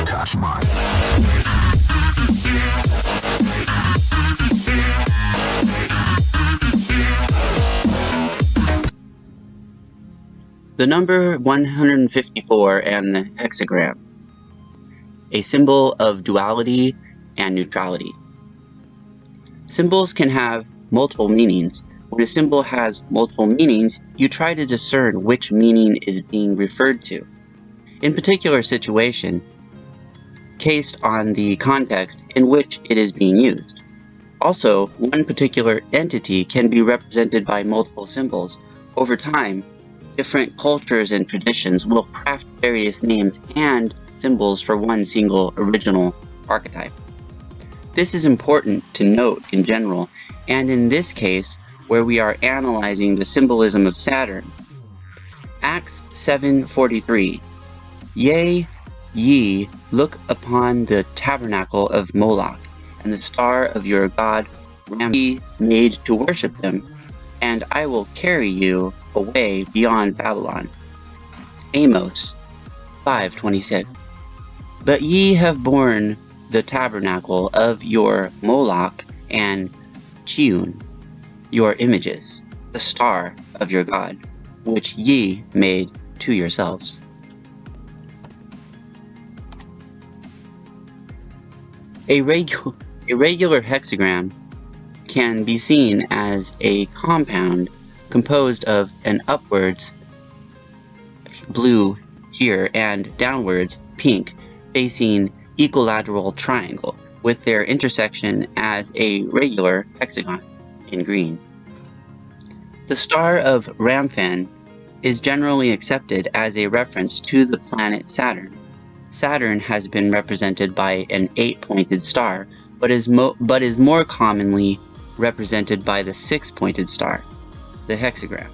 Touch mine. The number 154 and the hexagram, a symbol of duality and neutrality. Symbols can have multiple meanings. When a symbol has multiple meanings, you try to discern which meaning is being referred to. In particular situation, based on the context in which it is being used. Also, one particular entity can be represented by multiple symbols. Over time, different cultures and traditions will craft various names and symbols for one single original archetype. This is important to note in general, and in this case, where we are analyzing the symbolism of Saturn. Acts 7:43. Yea, ye look upon the tabernacle of Moloch, and the star of your god Rambo ye made to worship them, and I will carry you away beyond Babylon. Amos 5:26. But ye have borne the tabernacle of your Moloch and Chiun, your images, the star of your god, which ye made to yourselves. A regular hexagram can be seen as a compound composed of an upwards blue here and downwards pink facing equilateral triangle with their intersection as a regular hexagon in green. The star of Ramphon is generally accepted as a reference to the planet Saturn. Saturn has been represented by an 8-pointed star, but is more commonly represented by the 6-pointed star, the hexagram.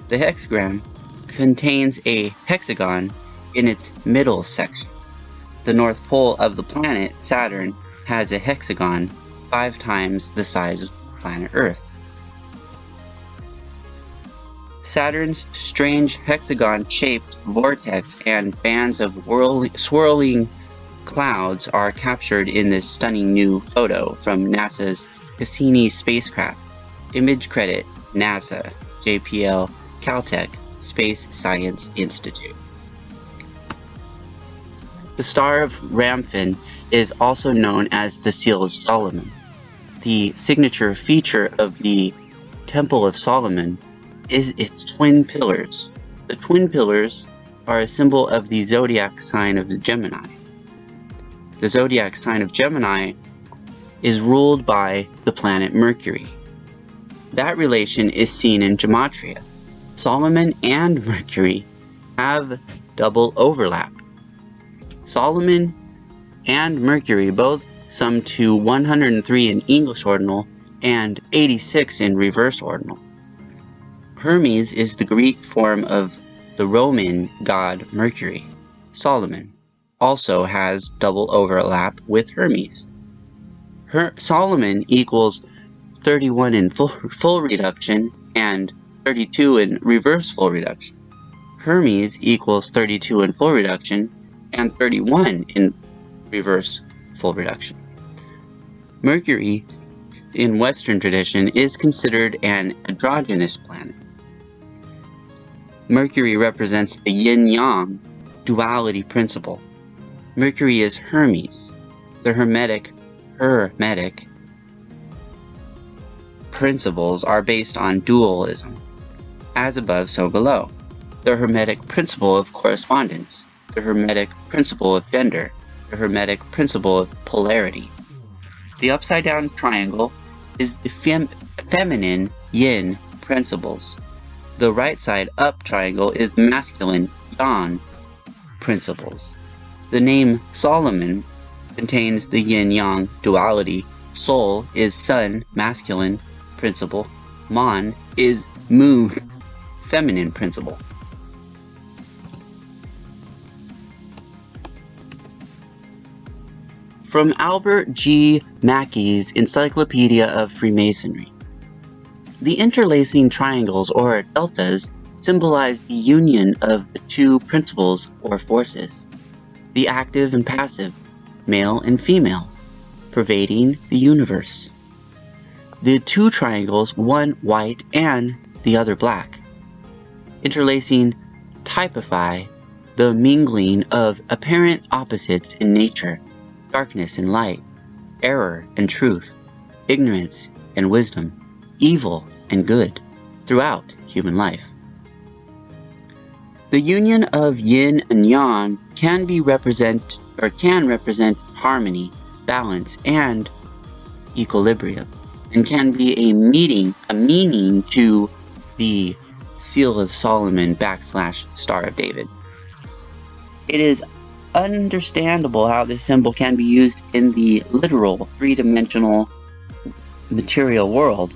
The hexagram contains a hexagon in its middle section. The north pole of the planet Saturn has a hexagon 5 times the size of planet Earth. Saturn's strange hexagon-shaped vortex and bands of swirling clouds are captured in this stunning new photo from NASA's Cassini spacecraft. Image credit NASA, JPL, Caltech, Space Science Institute. The Star of Ramphon is also known as the Seal of Solomon. The signature feature of the Temple of Solomon is its twin pillars. The twin pillars are a symbol of the zodiac sign of Gemini. The zodiac sign of Gemini is ruled by the planet Mercury. That relation is seen in gematria. Solomon and Mercury have double overlap. Solomon and Mercury both sum to 103 in English ordinal and 86 in reverse ordinal. Hermes is the Greek form of the Roman god Mercury. Solomon also has double overlap with Hermes. Solomon equals 31 in full reduction and 32 in reverse full reduction. Hermes equals 32 in full reduction and 31 in reverse full reduction. Mercury, in Western tradition, is considered an androgynous planet. Mercury represents the yin-yang duality principle. Mercury is Hermes. The Hermetic principles are based on dualism. As above, so below. The Hermetic principle of correspondence. The Hermetic principle of gender. The Hermetic principle of polarity. The upside-down triangle is the feminine yin principles. The right side up triangle is the masculine yang principles. The name Solomon contains the yin-yang duality. Sol is sun, masculine principle. Mon is moon, feminine principle. From Albert G. Mackey's Encyclopedia of Freemasonry. The interlacing triangles or deltas symbolize the union of the two principles or forces, the active and passive, male and female, pervading the universe. The two triangles, one white and the other black, interlacing typify the mingling of apparent opposites in nature, darkness and light, error and truth, ignorance and wisdom, evil and good, throughout human life. The union of yin and yang can represent harmony, balance, and equilibrium, and can be a meaning to the Seal of Solomon / Star of David. It is understandable how this symbol can be used in the literal three-dimensional material world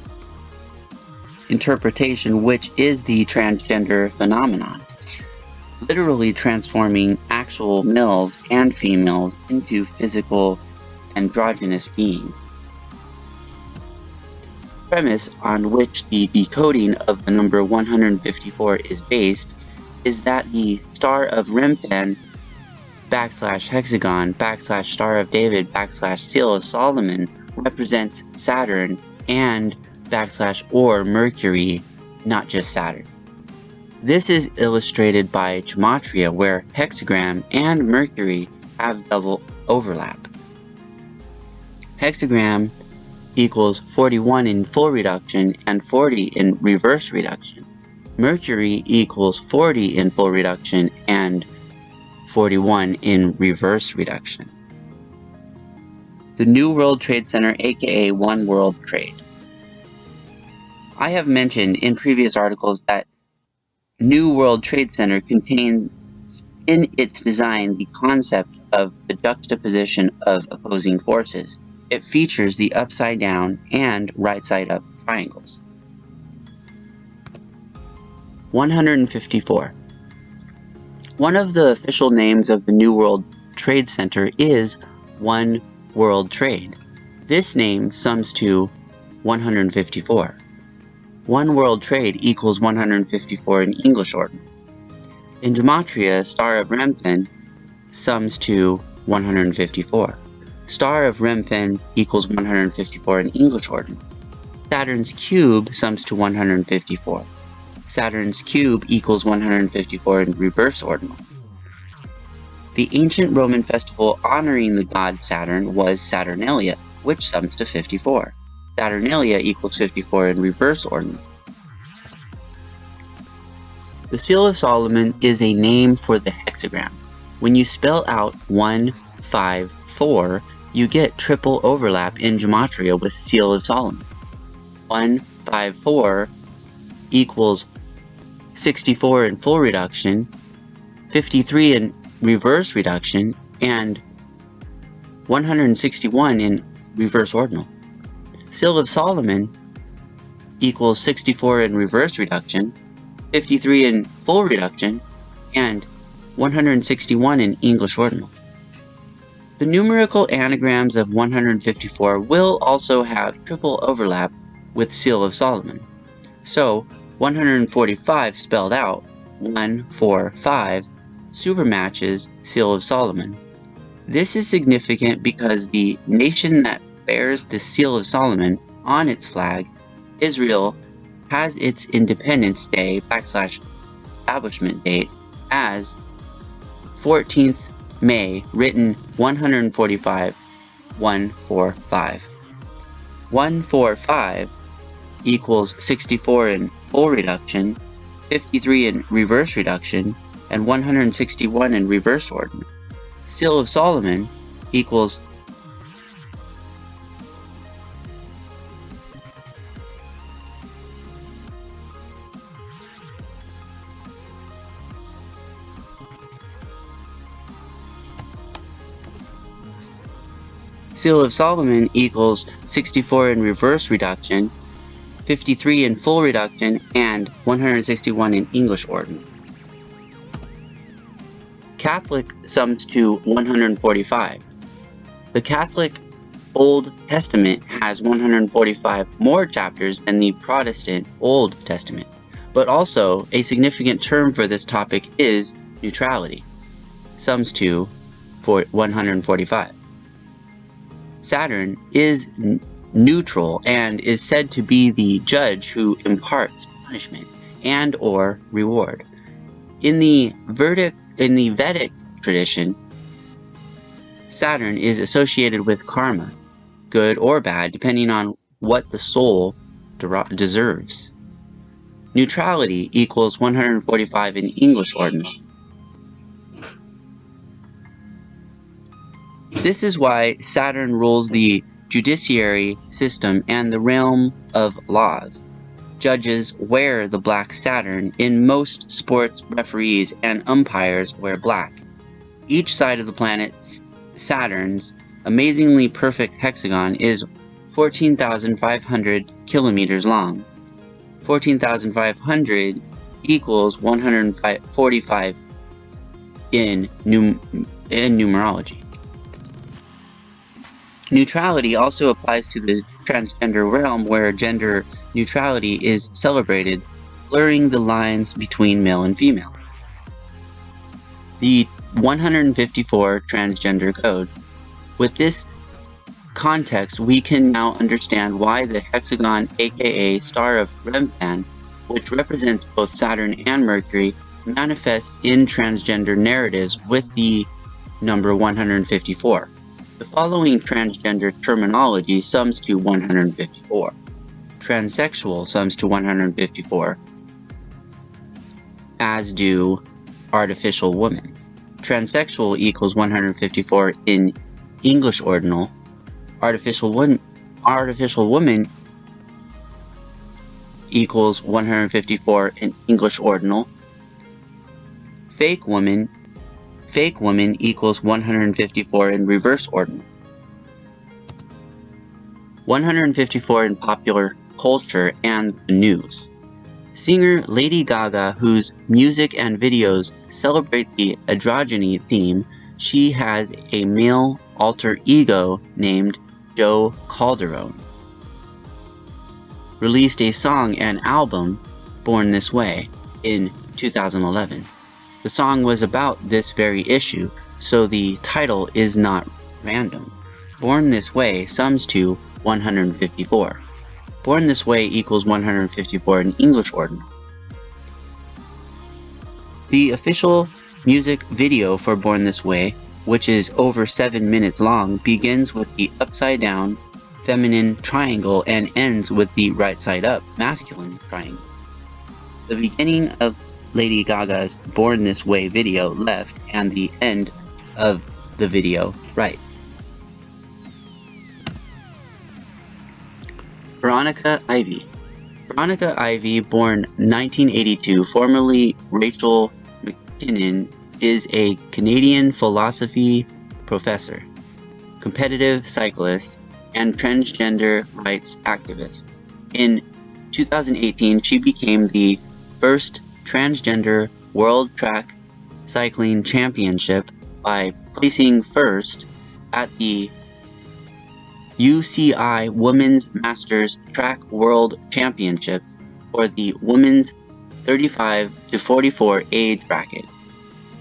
interpretation, which is the transgender phenomenon, literally transforming actual males and females into physical androgynous beings. The premise on which the decoding of the number 154 is based is that the Star of Remphan / hexagon / Star of David / Seal of Solomon represents Saturn and / or Mercury, not just Saturn. This is illustrated by gematria, where hexagram and Mercury have double overlap. Hexagram equals 41 in full reduction and 40 in reverse reduction. Mercury equals 40 in full reduction and 41 in reverse reduction. The New World Trade Center, aka One World Trade. I have mentioned in previous articles that New World Trade Center contains in its design the concept of the juxtaposition of opposing forces. It features the upside down and right side up triangles. 154. One of the official names of the New World Trade Center is One World Trade. This name sums to 154. One World Trade equals 154 in English order. In gematria, Star of Remphan sums to 154. Star of Remphan equals 154 in English order. Saturn's cube sums to 154. Saturn's cube equals 154 in reverse ordinal. The ancient Roman festival honoring the god Saturn was Saturnalia, which sums to 54. Saturnalia equals 54 in reverse ordinal. The Seal of Solomon is a name for the hexagram. When you spell out 154, you get triple overlap in gematria with Seal of Solomon. 154 equals 64 in full reduction, 53 in reverse reduction, and 161 in reverse ordinal. Seal of Solomon equals 64 in reverse reduction, 53 in full reduction, and 161 in English ordinal. The numerical anagrams of 154 will also have triple overlap with Seal of Solomon. So 145 spelled out, 145, supermatches Seal of Solomon. This is significant because the nation that bears the Seal of Solomon on its flag, Israel, has its Independence Day / establishment date as 14th May, written 145, 145. 145 equals 64 in full reduction, 53 in reverse reduction, and 161 in reverse ordinal. Seal of Solomon equals Seal of Solomon equals 64 in reverse reduction, 53 in full reduction, and 161 in English ordinal. Catholic sums to 145. The Catholic Old Testament has 145 more chapters than the Protestant Old Testament. But also, a significant term for this topic is neutrality, sums to 145. Saturn is neutral and is said to be the judge who imparts punishment and or reward. In the Vedic tradition, Saturn is associated with karma, good or bad, depending on what the soul deserves. Neutrality equals 145 in English ordinal. This is why Saturn rules the judiciary system and the realm of laws. Judges wear the black Saturn. In most sports, referees and umpires wear black. Each side of the planet Saturn's amazingly perfect hexagon is 14,500 kilometers long. 14,500 equals 145 in numerology. Neutrality also applies to the transgender realm, where gender neutrality is celebrated, blurring the lines between male and female. The 154 Transgender Code. With this context, we can now understand why the hexagon, aka Star of Remphan, which represents both Saturn and Mercury, manifests in transgender narratives with the number 154. The following transgender terminology sums to 154. Transsexual sums to 154, as do artificial woman. Transsexual equals 154 in English ordinal. Artificial woman equals 154 in English ordinal. Fake woman equals 154 in reverse ordinal. 154 in popular culture and the news. Singer Lady Gaga, whose music and videos celebrate the androgyny theme, she has a male alter ego named Joe Calderone. Released a song and album, Born This Way, in 2011. The song was about this very issue, so the title is not random. Born This Way sums to 154. Born This Way equals 154 in English ordinal. The official music video for Born This Way, which is over 7 minutes long, begins with the upside down feminine triangle and ends with the right side up masculine triangle. The beginning of Lady Gaga's Born This Way video left and the end of the video right. Veronica Ivy. Veronica Ivy, born 1982, formerly Rachel McKinnon, is a Canadian philosophy professor, competitive cyclist, and transgender rights activist. In 2018, she became the first transgender World Track Cycling Championship by placing first at the UCI Women's Masters Track World Championships for the women's 35 to 44 age bracket.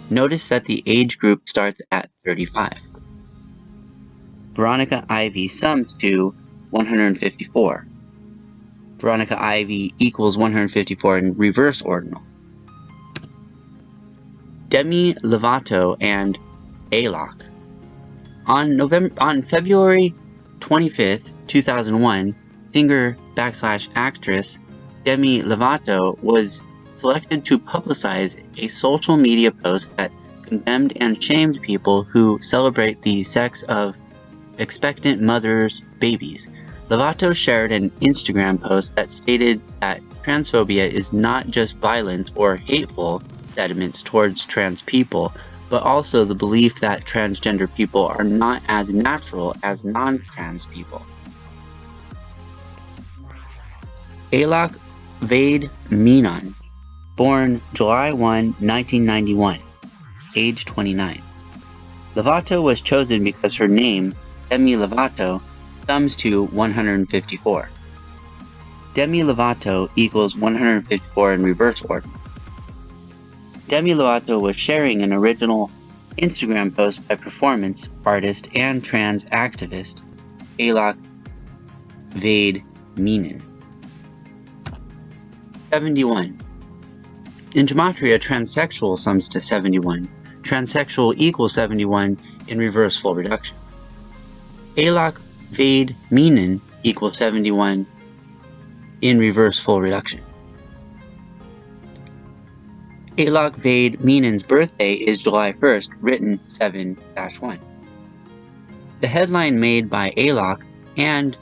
Notice that the age group starts at 35. Veronica Ivy sums to 154. Veronica Ivy equals 154 in reverse ordinal. Demi Lovato and Alok. On February 25th, 2001, singer/actress Demi Lovato was selected to publicize a social media post that condemned and shamed people who celebrate the sex of expectant mothers' babies. Lovato shared an Instagram post that stated that transphobia is not just violent or hateful sentiments towards trans people, but also the belief that transgender people are not as natural as non-trans people. Alok Vade Menon, born July 1, 1991, age 29. Lovato was chosen because her name, Demi Lovato, sums to 154. Demi Lovato equals 154 in reverse order. Demi Lovato was sharing an original Instagram post by performance artist and trans activist Alok Vade Menon. 71. In gematria, transsexual sums to 71. Transsexual equals 71 in reverse full reduction. Alok Vade Menon equals 71 in reverse full reduction. Alok Vade Menon's birthday is July 1st, written 7-1. The headline made by Alok and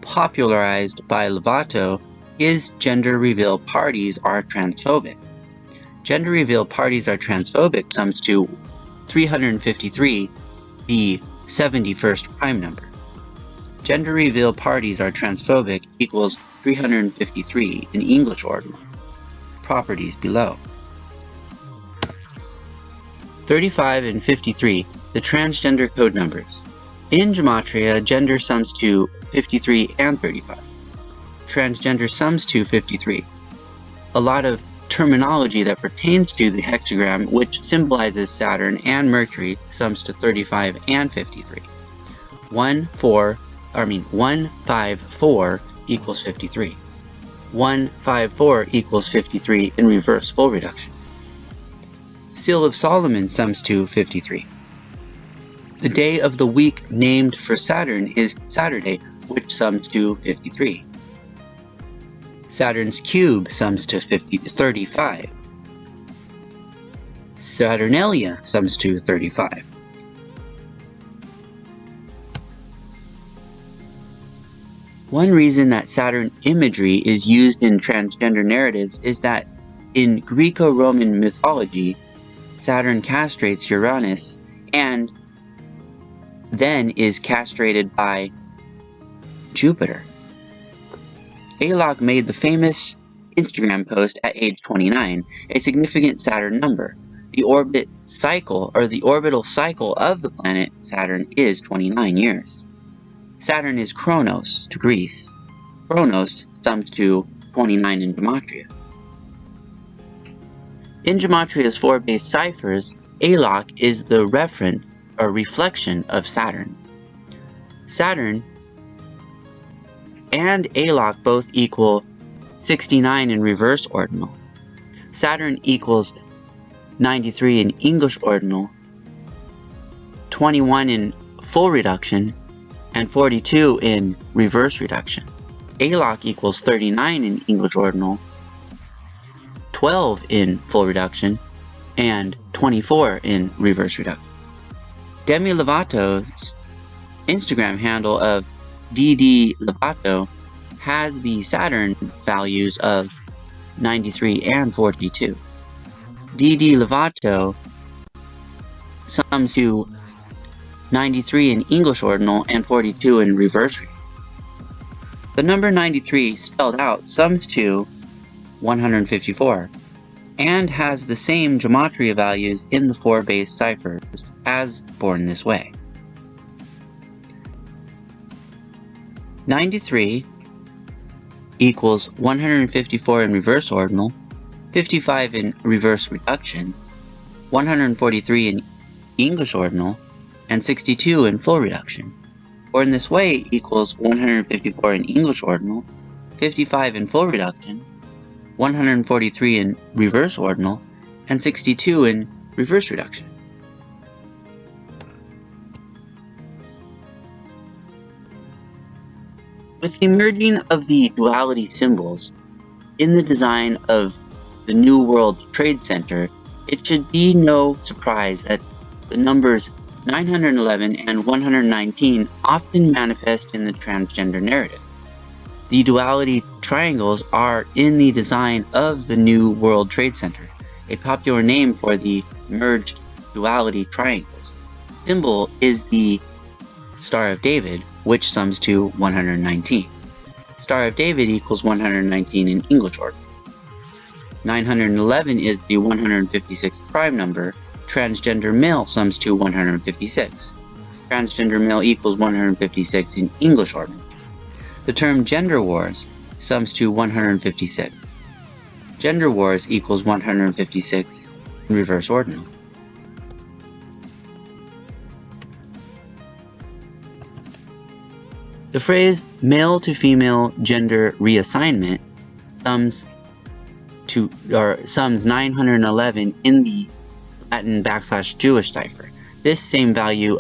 popularized by Lovato is Gender Reveal Parties Are Transphobic. Gender Reveal Parties Are Transphobic sums to 353, the 71st prime number. Gender Reveal Parties Are Transphobic equals 353 in English ordinal. Properties below. 35 and 53, the transgender code numbers. In gematria, gender sums to 53 and 35. Transgender sums to 53. A lot of terminology that pertains to the hexagram, which symbolizes Saturn and Mercury, sums to 35 and 53. 154 equals 53. 154 equals 53 in reverse full reduction. Seal of Solomon sums to 53. The day of the week named for Saturn is Saturday, which sums to 53. Saturn's cube sums to 35. Saturnalia sums to 35. One reason that Saturn imagery is used in transgender narratives is that in Greco-Roman mythology, Saturn castrates Uranus and then is castrated by Jupiter. Alok made the famous Instagram post at age 29, a significant Saturn number. The orbital cycle of the planet Saturn is 29 years. Saturn is Chronos to Greece. Chronos sums to 29 in gematria. In gematria's 4 base ciphers, Alok is the reference or reflection of Saturn. Saturn and Alok both equal 69 in reverse ordinal. Saturn equals 93 in English ordinal, 21 in full reduction, and 42 in reverse reduction. Alok equals 39 in English ordinal, 12 in full reduction, and 24 in reverse reduction. Demi Lovato's Instagram handle of DD Lovato has the Saturn values of 93 and 42. DD Lovato sums to 93 in English ordinal and 42 in reverse reduction. The number 93 spelled out sums to 154 and has the same gematria values in the 4 base ciphers as Born This Way. 93 equals 154 in reverse ordinal, 55 in reverse reduction, 143 in English ordinal, and 62 in full reduction. Born This Way equals 154 in English ordinal, 55 in full reduction, 143 in reverse ordinal, and 62 in reverse reduction. With the emerging of the duality symbols in the design of the New World Trade Center, it should be no surprise that the numbers 911 and 119 often manifest in the transgender narrative. The duality triangles are in the design of the New World Trade Center, a popular name for the merged duality triangles. Symbol is the Star of David, which sums to 119. Star of David equals 119 in English order. 911 is the 156th prime number. Transgender male sums to 156. Transgender male equals 156 in English order. The term gender wars sums to 156. Gender wars equals 156 in reverse ordinal. The phrase male to female gender reassignment sums 911 in the Latin /Jewish cipher. This same value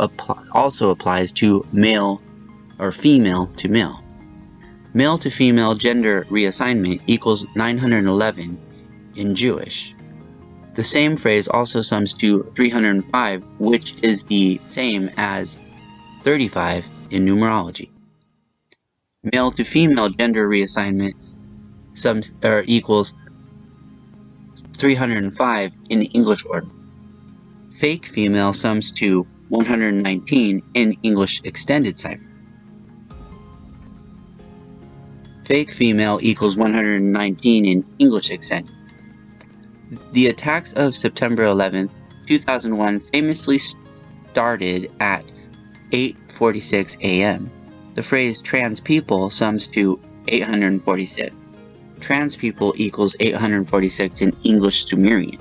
also applies to male or female to male. Male to female gender reassignment equals 911 in Jewish. The same phrase also sums to 305, which is the same as 35 in numerology. Male to female gender reassignment equals 305 in English ordinal. Fake female sums to 119 in English extended cipher. Fake female equals 119 in English extended. The attacks of September 11th, 2001 famously started at 8:46 a.m. The phrase trans people sums to 846. Trans people equals 846 in English Sumerian.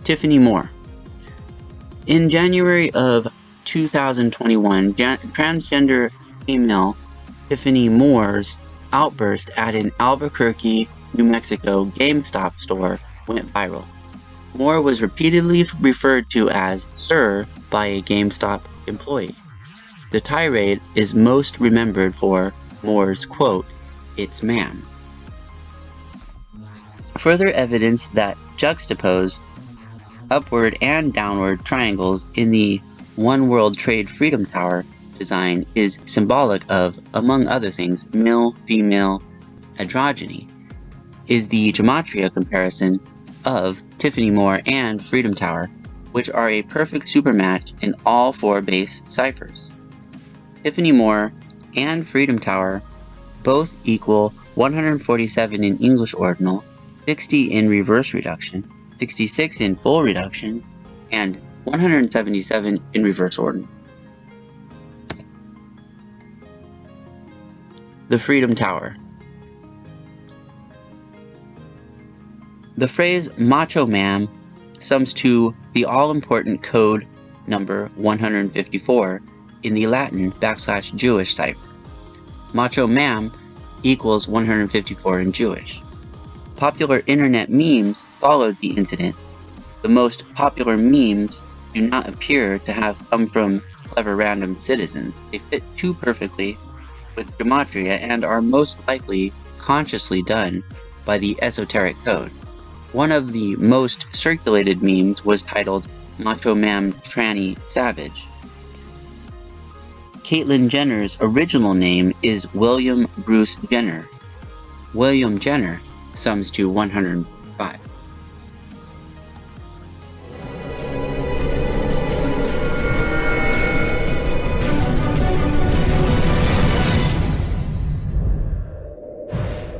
Tiffany Moore. In January of 2021, transgender female Tiffany Moore's outburst at an Albuquerque, New Mexico GameStop store went viral. Moore was repeatedly referred to as Sir by a GameStop employee. The tirade is most remembered for Moore's quote, "It's ma'am." Further evidence that juxtapose upward and downward triangles in the One World Trade Freedom Tower design is symbolic of, among other things, male-female androgyny, is the gematria comparison of Tiffany Moore and Freedom Tower, which are a perfect supermatch in all four base ciphers. Tiffany Moore and Freedom Tower both equal 147 in English ordinal, 60 in reverse reduction, 66 in full reduction, and 177 in reverse ordinal. The Freedom Tower. The phrase macho man sums to the all-important code number 154 in the Latin /Jewish cipher. Macho man equals 154 in Jewish. Popular internet memes followed the incident. The most popular memes do not appear to have come from clever random citizens. They fit too perfectly with gematria and are most likely consciously done by the esoteric code. One of the most circulated memes was titled Macho Man Tranny Savage. Caitlyn Jenner's original name is William Bruce Jenner. William Jenner sums to 105.